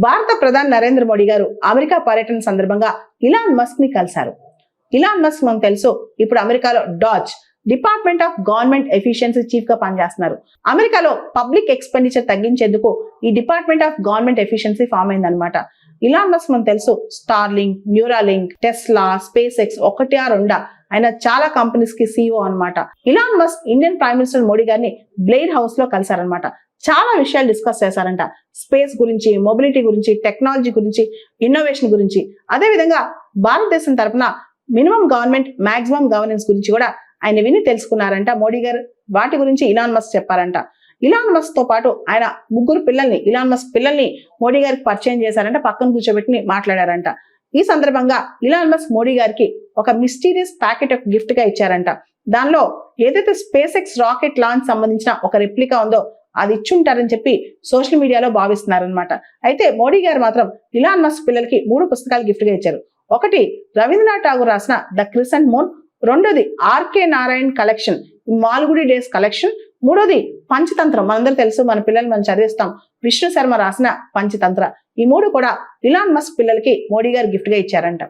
భారత ప్రధాని నరేంద్ర మోడీ గారు అమెరికా పర్యటన సందర్భంగా ఇలాన్ మస్క్ ని కలిశారు. ఇలాన్ మస్క్ మనకు తెలుసు ఇప్పుడు అమెరికాలో DOGE department of government efficiency chief గా పనిచేస్తున్నారు. అమెరికాలో పబ్లిక్ ఎక్స్పెండిచర్ తగ్గించేందుకు ఈ department of government efficiency form అయిందనమాట. ఇలాన్ మస్క్ మనకు తెలుసు Starlink, Neuralink, Tesla, SpaceX ఒకటి రెండా ఆయన చాలా కంపెనీస్ కి CEO అనమాట. Elon Musk Indian prime minister Modi గారిని బ్లెయిర్ హౌస్ లో కలిశారనమాట. చాలా విషయాలు డిస్కస్ చేశారంట. స్పేస్ గురించి, మొబిలిటీ గురించి, టెక్నాలజీ గురించి, ఇన్నోవేషన్ గురించి, అదే విధంగా భారతదేశం తరఫున మినిమం గవర్నమెంట్, మాక్సిమం గవర్నెన్స్ గురించి కూడా ఆయన విని తెలుసుకున్నారంట మోడీ గారు. వాటి గురించి ఇలాన్ మస్క్ చెప్పారంట. ఇలాన్ మస్క్ తో పాటు ఆయన ముగ్గురు పిల్లల్ని, ఇలాన్ మస్క్ పిల్లల్ని మోడీ గారికి పరిచయం చేశారంట. పక్కన కూర్చోబెట్టి మాట్లాడారంట. ఈ సందర్భంగా ఇలాన్ మస్క్ మోడీ గారికి ఒక మిస్టీరియస్ ప్యాకెట్ ఒక గిఫ్ట్ గా ఇచ్చారంట. దానిలో ఏదైతే స్పేస్ ఎక్స్ రాకెట్ లాంచ్ సంబంధించిన ఒక రెప్లికా ఉందో అది ఇచ్చుంటారని చెప్పి సోషల్ మీడియాలో భావిస్తున్నారనమాట. అయితే మోడీ గారు మాత్రం ఇలాన్ మస్క్ పిల్లలకి 3 పుస్తకాలు గిఫ్ట్ గా ఇచ్చారు. ఒకటి రవీంద్రనాథ్ ఠాగూర్ రాసిన ద క్రిసెంట్ మూన్, రెండోది RK Narayan collection Malgudi days collection, మూడోది పంచతంత్రం. మనందరూ తెలుసు, మన పిల్లలు మనం చదివిస్తాం, విష్ణు శర్మ రాసిన పంచతంత్ర. ఈ 3 కూడా ఇలాన్ మస్క్ పిల్లలకి మోడీ గారు గిఫ్ట్ గా ఇచ్చారంట.